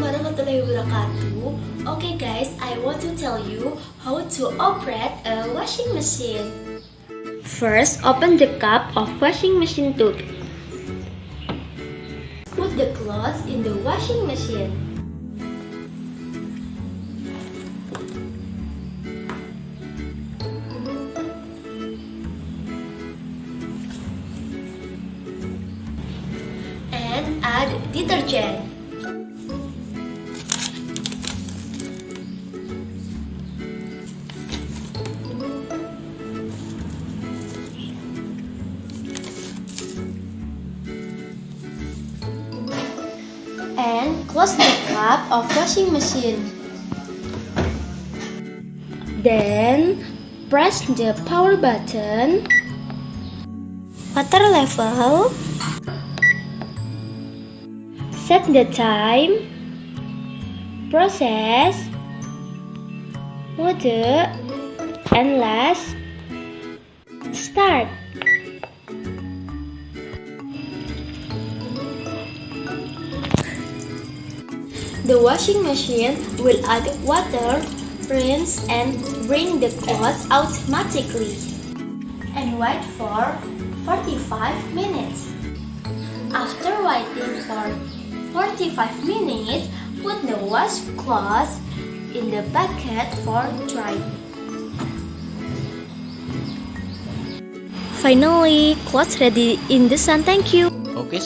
warahmatullahi wabarakatuh. Okay guys, I want to tell you how to operate a washing machine. First, open the cup of washing machine tube. Put the clothes in the washing machine. And add detergent. And close the cup of washing machine. Then, press the power button. Water level. Set the time. Process. Mode. And last, start. The washing machine will add water, rinse, and bring the clothes automatically. And wait for 45 minutes. After waiting for 45 minutes, put the washed clothes in the bucket for drying. Finally, clothes ready in the sun. Thank you.